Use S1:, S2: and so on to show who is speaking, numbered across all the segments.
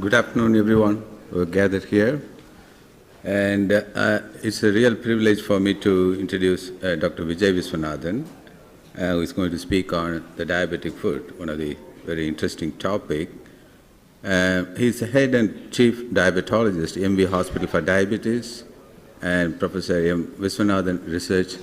S1: Good afternoon, everyone who are gathered here. And it's a real privilege for me to introduce Dr. Vijay Viswanathan, who is going to speak on the diabetic foot, one of the very interesting topic. He's the head and chief diabetologist, MV Hospital for Diabetes, and Professor M. Viswanathan Research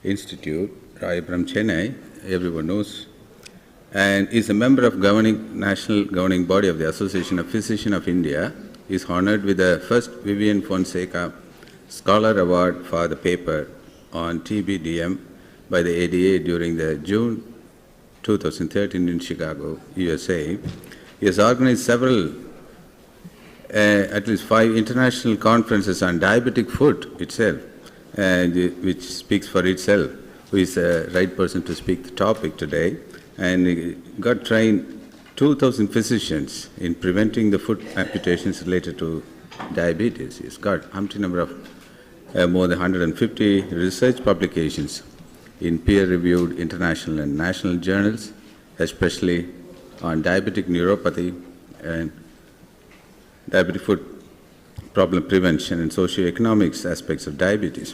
S1: Institute, Rayappuram, Chennai, everyone knows. And is a member of national governing body of the Association of Physicians of India. He is honored with the first Vivian Fonseca Scholar Award for the paper on TBDM by the ADA during the June 2013 in Chicago, USA. He has organized several, at least 5 international conferences on diabetic foot itself, which speaks for itself, who is the right person to speak the topic today. And he got trained 2,000 physicians in preventing the foot amputations related to diabetes. He's got umpteen number of more than 150 research publications in peer-reviewed international and national journals, especially on diabetic neuropathy and diabetic foot problem prevention and socioeconomics aspects of diabetes.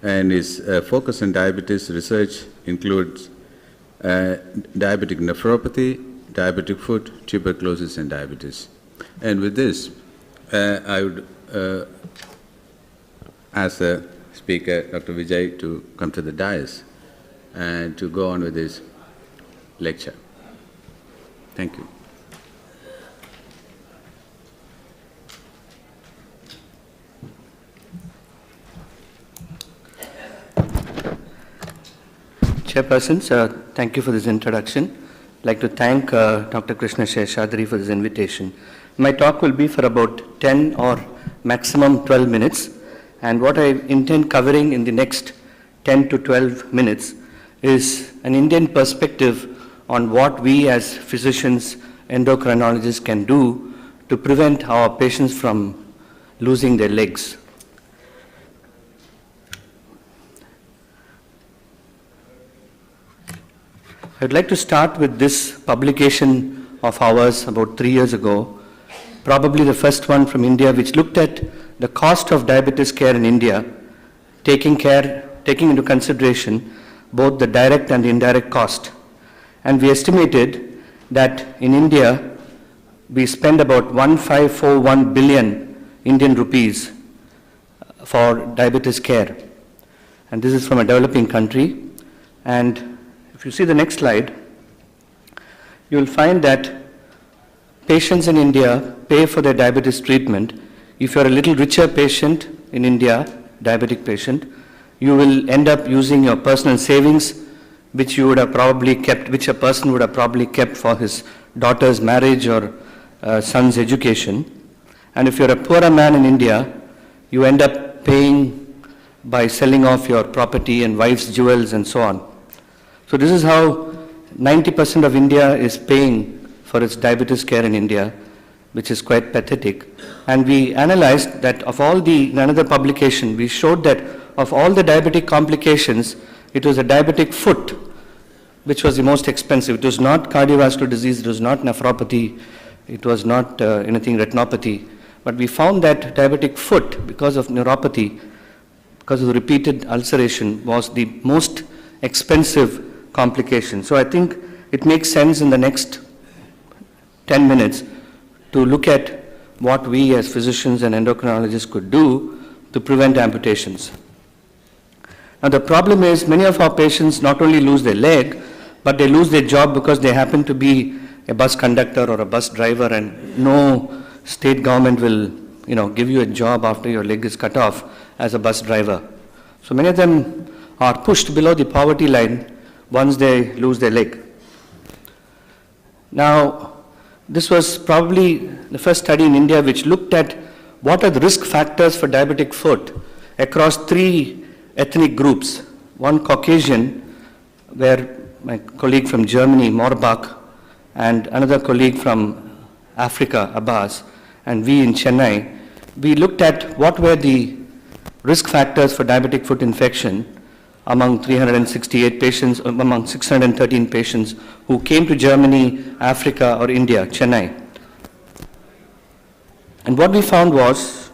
S1: And his focus on diabetes research includes diabetic nephropathy, diabetic foot, tuberculosis, and diabetes. And with this, I would ask the speaker, Dr. Vijay, to come to the dais and to go on with his lecture. Thank you.
S2: Chairpersons, thank you for this introduction. I'd like to thank Dr. Krishna Sheshadri for this invitation. My talk will be for about 10 or maximum 12 minutes, and what I intend covering in the next 10 to 12 minutes is an Indian perspective on what we as physicians, endocrinologists can do to prevent our patients from losing their legs. I'd like to start with this publication of ours about 3 years ago, probably the first one from India, which looked at the cost of diabetes care in India, taking into consideration both the direct and indirect cost. And we estimated that in India, we spend about 1541 billion Indian rupees for diabetes care. And this is from a developing country. And if you see the next slide, you will find that patients in India pay for their diabetes treatment. If you're a little richer patient in India, diabetic patient, you will end up using your personal savings, which you would have probably kept, which a person would have probably kept for his daughter's marriage or son's education. And if you're a poorer man in India, you end up paying by selling off your property and wife's jewels and so on. So this is how 90% of India is paying for its diabetes care in India, which is quite pathetic. And we analyzed that of all in another publication, we showed that of all the diabetic complications, it was a diabetic foot, which was the most expensive. It was not cardiovascular disease, it was not nephropathy, it was not anything retinopathy. But we found that diabetic foot, because of neuropathy, because of the repeated ulceration, was the most expensive complication. So I think it makes sense in the next 10 minutes to look at what we as physicians and endocrinologists could do to prevent amputations. Now the problem is many of our patients not only lose their leg, but they lose their job because they happen to be a bus conductor or a bus driver, and no state government will give you a job after your leg is cut off as a bus driver. So many of them are pushed below the poverty line once they lose their leg. Now, this was probably the first study in India which looked at what are the risk factors for diabetic foot across 3 ethnic groups. One Caucasian, where my colleague from Germany, Morbach, and another colleague from Africa, Abbas, and we in Chennai, we looked at what were the risk factors for diabetic foot infection among 368 patients, among 613 patients who came to Germany, Africa, or India, Chennai. And what we found was,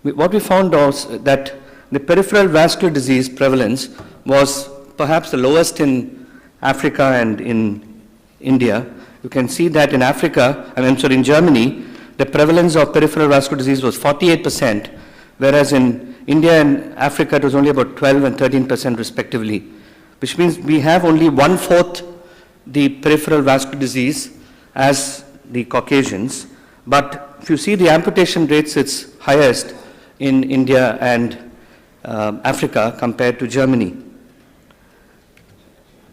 S2: that the peripheral vascular disease prevalence was perhaps the lowest in Africa and in India. You can see that in Africa, in Germany, the prevalence of peripheral vascular disease was 48%, whereas in India and Africa it was only about 12 and 13% respectively, which means we have only 1/4 the peripheral vascular disease as the Caucasians. But if you see the amputation rates, it's highest in India and Africa compared to Germany.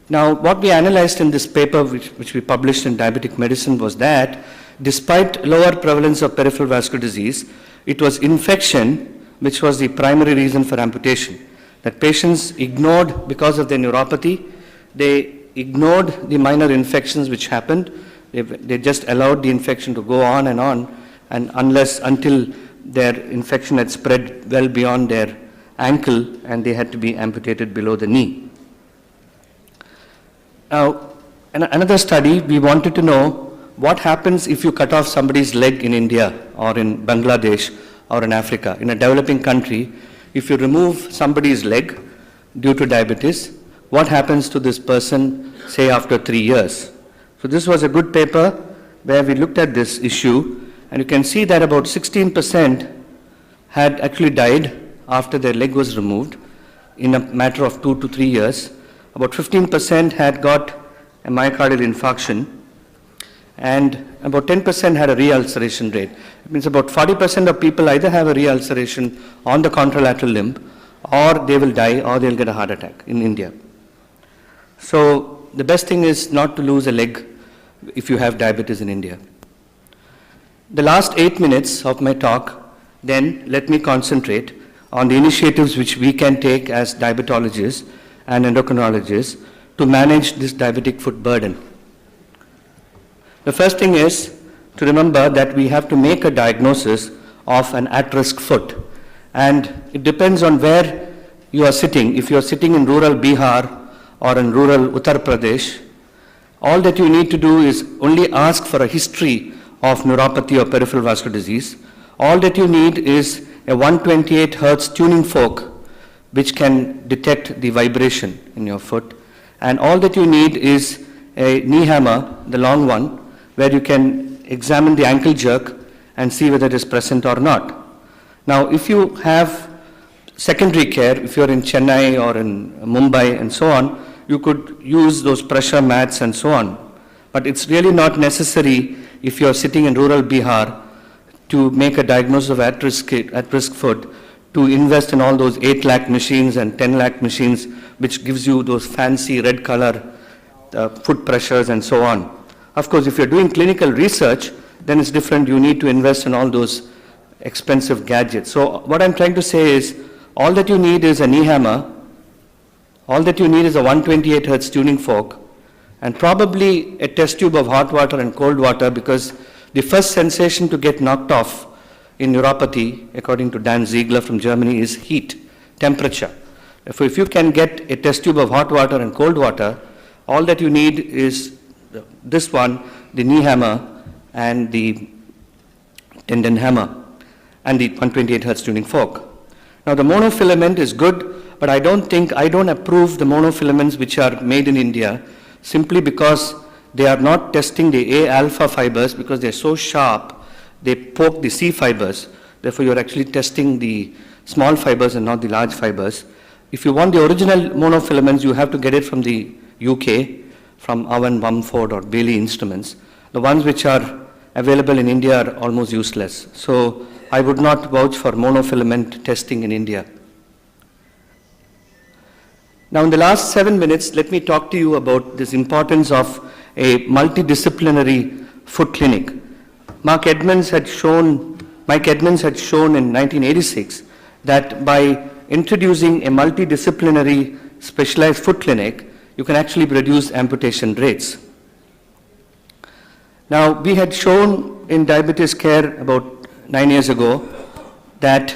S2: Now, what we analyzed in this paper, which we published in Diabetic Medicine, was that despite lower prevalence of peripheral vascular disease, it was infection which was the primary reason for amputation. That patients ignored, because of their neuropathy, they ignored the minor infections which happened. They just allowed the infection to go on, and until their infection had spread well beyond their ankle and they had to be amputated below the knee. Now, in another study, we wanted to know what happens if you cut off somebody's leg in India or in Bangladesh or in Africa. In a developing country, if you remove somebody's leg due to diabetes, what happens to this person, say, after 3 years? So this was a good paper where we looked at this issue, and you can see that about 16% had actually died after their leg was removed in a matter of 2 to 3 years. About 15% had got a myocardial infarction, and about 10% had a reulceration rate. It means about 40% of people either have a reulceration on the contralateral limb, or they will die, or they'll get a heart attack in India. So the best thing is not to lose a leg if you have diabetes in India. The last 8 minutes of my talk, then let me concentrate on the initiatives which we can take as diabetologists and endocrinologists to manage this diabetic foot burden. The first thing is to remember that we have to make a diagnosis of an at-risk foot, and it depends on where you are sitting. If you are sitting in rural Bihar or in rural Uttar Pradesh, all that you need to do is only ask for a history of neuropathy or peripheral vascular disease. All that you need is a 128 Hertz tuning fork which can detect the vibration in your foot. And all that you need is a knee hammer, the long one, where you can examine the ankle jerk and see whether it is present or not. Now, if you have secondary care, if you're in Chennai or in Mumbai and so on, you could use those pressure mats and so on. But it's really not necessary if you're sitting in rural Bihar to make a diagnosis of at-risk foot, to invest in all those 8 lakh machines and 10 lakh machines, which gives you those fancy red color foot pressures and so on. Of course, if you're doing clinical research, then it's different. You need to invest in all those expensive gadgets. So what I'm trying to say is, all that you need is a knee hammer, all that you need is a 128 Hertz tuning fork, and probably a test tube of hot water and cold water, because the first sensation to get knocked off in neuropathy, according to Dan Ziegler from Germany, is heat, temperature. Therefore, if you can get a test tube of hot water and cold water, all that you need is this one, the knee hammer and the tendon hammer and the 128 Hertz tuning fork. Now, the monofilament is good, but I don't approve the monofilaments which are made in India, simply because they are not testing the A alpha fibers, because they're so sharp, they poke the C fibers. Therefore, you're actually testing the small fibers and not the large fibers. If you want the original monofilaments, you have to get it from the UK, from Owen, Mumford or Bailey Instruments. The ones which are available in India are almost useless. So I would not vouch for monofilament testing in India. Now, in the last 7 minutes, let me talk to you about this importance of a multidisciplinary foot clinic. Mike Edmonds had shown in 1986 that by introducing a multidisciplinary specialized foot clinic, you can actually reduce amputation rates. Now, we had shown in diabetes care about 9 years ago that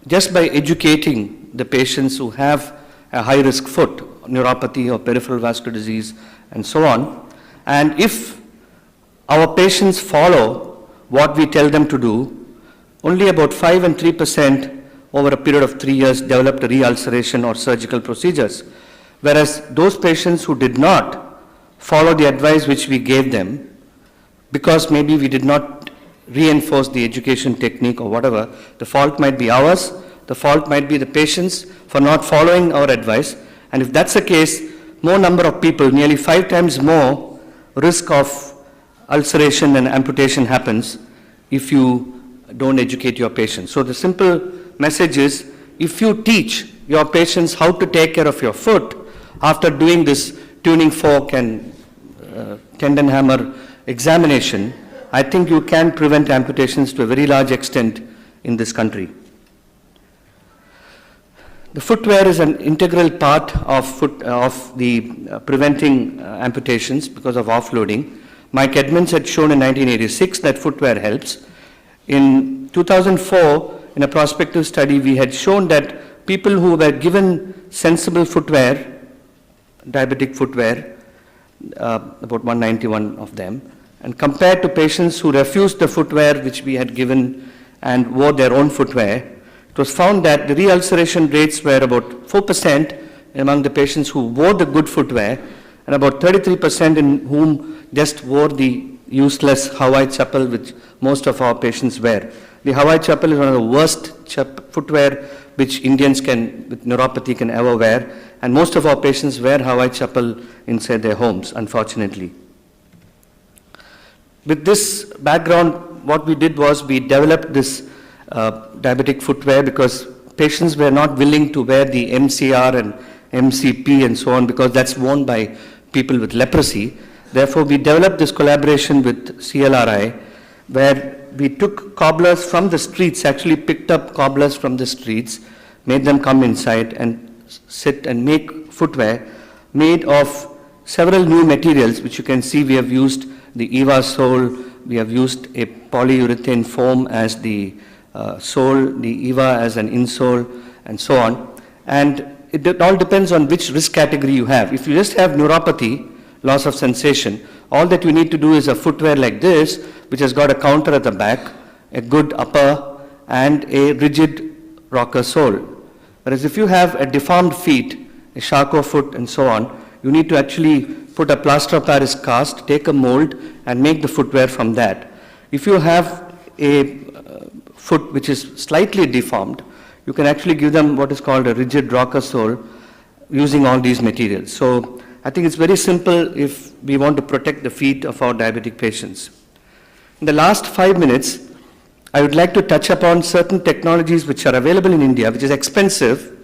S2: just by educating the patients who have a high-risk foot, neuropathy or peripheral vascular disease and so on, And if our patients follow what we tell them to do, only about 5 and 3% over a period of 3 years developed re-ulceration or surgical procedures. Whereas those patients who did not follow the advice which we gave them, because maybe we did not reinforce the education technique or whatever, the fault might be ours, the fault might be the patients for not following our advice. And if that's the case, more number of people, nearly 5 times more risk of ulceration and amputation happens if you don't educate your patients. So the simple message is, if you teach your patients how to take care of your foot after doing this tuning fork and tendon hammer examination, I think you can prevent amputations to a very large extent in this country. The footwear is an integral part of the preventing amputations because of offloading. Mike Edmonds had shown in 1986 that footwear helps. In 2004, in a prospective study, we had shown that people who were given sensible footwear, diabetic footwear, about 191 of them, and compared to patients who refused the footwear which we had given and wore their own footwear, it was found that the re-ulceration rates were about 4% among the patients who wore the good footwear and about 33% in whom just wore the useless Hawaii chappal which most of our patients wear. The Hawaii chappal is one of the worst footwear which Indians with neuropathy can ever wear, and most of our patients wear Hawaii chappal inside their homes, unfortunately. With this background, what we did was we developed this diabetic footwear because patients were not willing to wear the MCR and MCP and so on because that's worn by people with leprosy. Therefore, we developed this collaboration with CLRI where we took cobblers from the streets, actually picked up cobblers from the streets, made them come inside and sit and make footwear made of several new materials, which you can see we have used the EVA sole, we have used a polyurethane foam as the sole, the EVA as an insole, and so on. And it all depends on which risk category you have. If you just have neuropathy, loss of sensation, all that you need to do is a footwear like this, which has got a counter at the back, a good upper, and a rigid rocker sole. Whereas if you have a deformed feet, a Charcot foot, and so on, you need to actually put a plaster of Paris cast, take a mold, and make the footwear from that. If you have a foot which is slightly deformed, you can actually give them what is called a rigid rocker sole using all these materials. So I think it's very simple if we want to protect the feet of our diabetic patients. In the last 5 minutes, I would like to touch upon certain technologies which are available in India, which is expensive,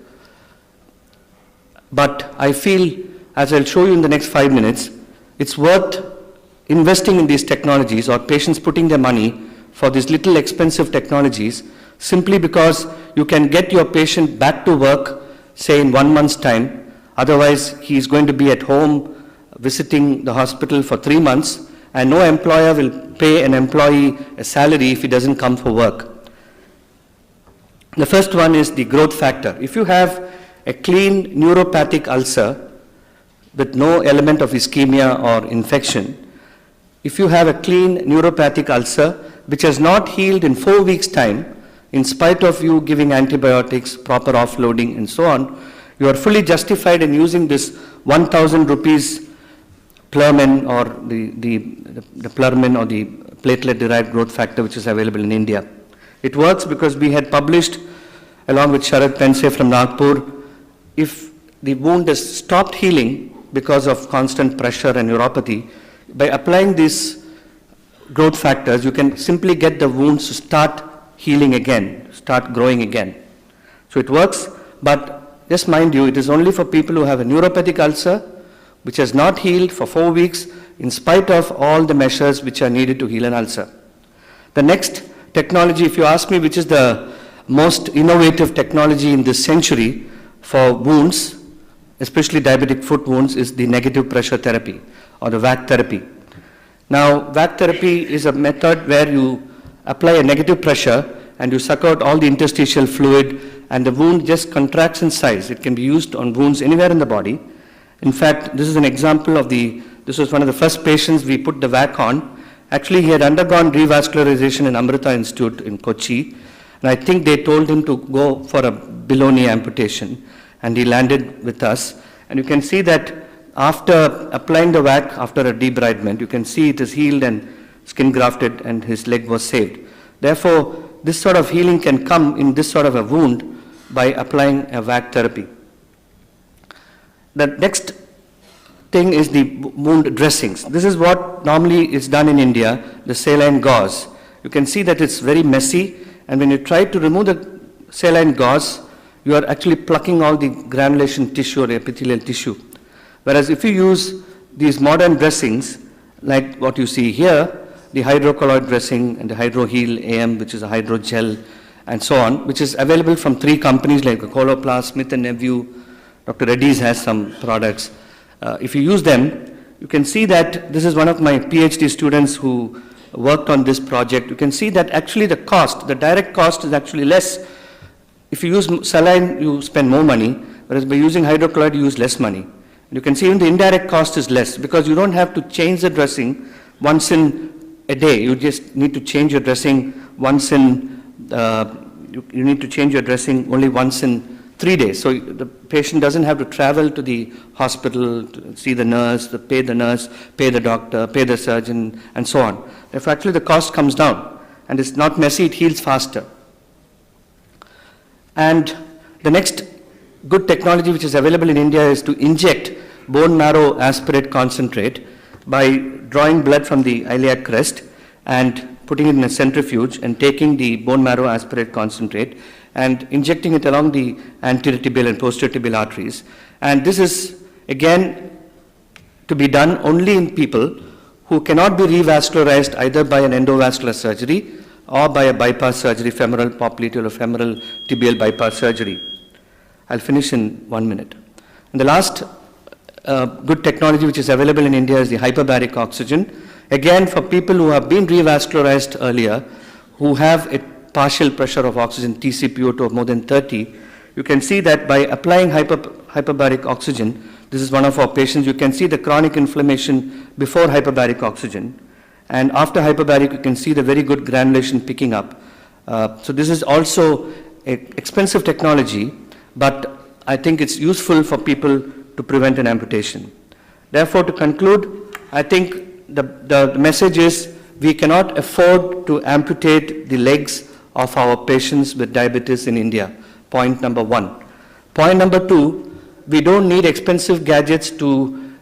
S2: but I feel, as I'll show you in the next 5 minutes, it's worth investing in these technologies or patients putting their money for these little expensive technologies simply because you can get your patient back to work, say in 1 month's time. Otherwise, he is going to be at home visiting the hospital for 3 months, and no employer will pay an employee a salary if he doesn't come for work. The first one is the growth factor. If you have a clean neuropathic ulcer with no element of ischemia or infection, if you have a clean neuropathic ulcer which has not healed in 4 weeks' time, in spite of you giving antibiotics, proper offloading, and so on, you are fully justified in using this 1,000 rupees Plurmin or the Plurmin or the platelet-derived growth factor which is available in India. It works because we had published, along with Sharad Pense from Nagpur, if the wound has stopped healing because of constant pressure and neuropathy, by applying these growth factors, you can simply get the wounds to start healing again, start growing again. So it works, but just mind you, it is only for people who have a neuropathic ulcer which has not healed for 4 weeks in spite of all the measures which are needed to heal an ulcer. The next technology, if you ask me which is the most innovative technology in this century for wounds, especially diabetic foot wounds, is the negative pressure therapy or the VAC therapy. Now, VAC therapy is a method where you apply a negative pressure and you suck out all the interstitial fluid and the wound just contracts in size. It can be used on wounds anywhere in the body. In fact, this is an example of the This was one of the first patients we put the VAC on. Actually, he had undergone revascularization in Amrita Institute in Kochi, and I think they told him to go for a below-knee amputation, and he landed with us. And you can see that after applying the VAC, after a debridement, you can see it is healed and skin grafted, and his leg was saved. Therefore, this sort of healing can come in this sort of a wound by applying a VAC therapy. The next thing is the wound dressings. This is what normally is done in India, the saline gauze. You can see that it's very messy, and when you try to remove the saline gauze, you are actually plucking all the granulation tissue or epithelial tissue. Whereas if you use these modern dressings, like what you see here, the hydrocolloid dressing and the HydroHeal AM, which is a hydrogel, and so on, which is available from 3 companies like Coloplast, Smith & Nephew, Dr. Reddy's has some products. If you use them, you can see that this is one of my PhD students who worked on this project. You can see that actually the cost, the direct cost is actually less. If you use saline, you spend more money, whereas by using hydrocolloid, you use less money. And you can see even the indirect cost is less because you don't have to change the dressing once in a day. You just need to change your dressing once in, you need to change your dressing only once in 3 days. So the patient doesn't have to travel to the hospital to see the nurse, to pay the nurse, pay the doctor, pay the surgeon, and so on. If actually the cost comes down and it's not messy, it heals faster. And the next good technology which is available in India is to inject bone marrow aspirate concentrate by drawing blood from the iliac crest and putting it in a centrifuge and taking the bone marrow aspirate concentrate and injecting it along the anterior tibial and posterior tibial arteries. And this is, again, to be done only in people who cannot be revascularized either by an endovascular surgery or by a bypass surgery, femoral popliteal or femoral tibial bypass surgery. I'll finish in 1 minute. And the last good technology which is available in India is the hyperbaric oxygen. Again, for people who have been revascularized earlier, who have a partial pressure of oxygen, TCPO2 of more than 30, you can see that by applying hyperbaric oxygen, this is one of our patients, you can see the chronic inflammation before hyperbaric oxygen. And after hyperbaric, you can see the very good granulation picking up. So this is also an expensive technology, but I think it's useful for people to prevent an amputation. Therefore, to conclude, I think the message is we cannot afford to amputate the legs of our patients with diabetes in India. Point number 1. Point number 2, we don't need expensive gadgets to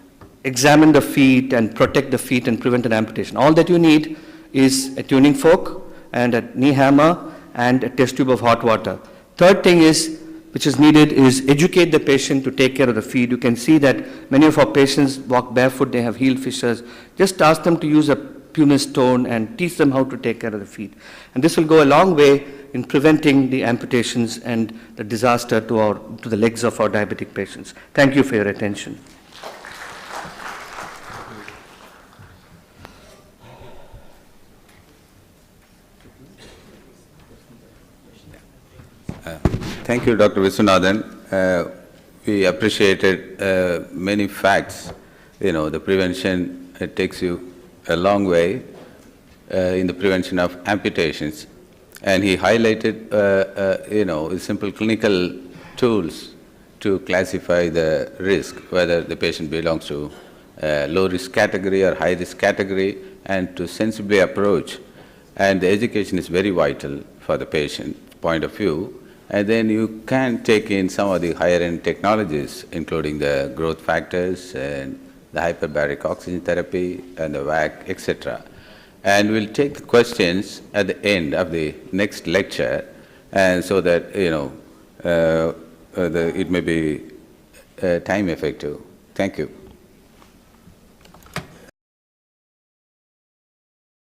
S2: examine the feet and protect the feet and prevent an amputation. All that you need is a tuning fork and a knee hammer and a test tube of hot water. Third thing is, which is needed, is educate the patient to take care of the feet. You can see that many of our patients walk barefoot, they have heel fissures. Just ask them to use a pumice stone and teach them how to take care of the feet. And this will go a long way in preventing the amputations and the disaster to the legs of our diabetic patients. Thank you for your attention.
S1: Thank you, Dr. Viswanathan. We appreciated many facts. The prevention, it takes you a long way in the prevention of amputations. And he highlighted, simple clinical tools to classify the risk, whether the patient belongs to low-risk category or high-risk category, and to sensibly approach. And the education is very vital for the patient point of view. And then you can take in some of the higher-end technologies, including the growth factors and the hyperbaric oxygen therapy and the VAC, etc. And we'll take the questions at the end of the next lecture, and so that it may be time effective. Thank you.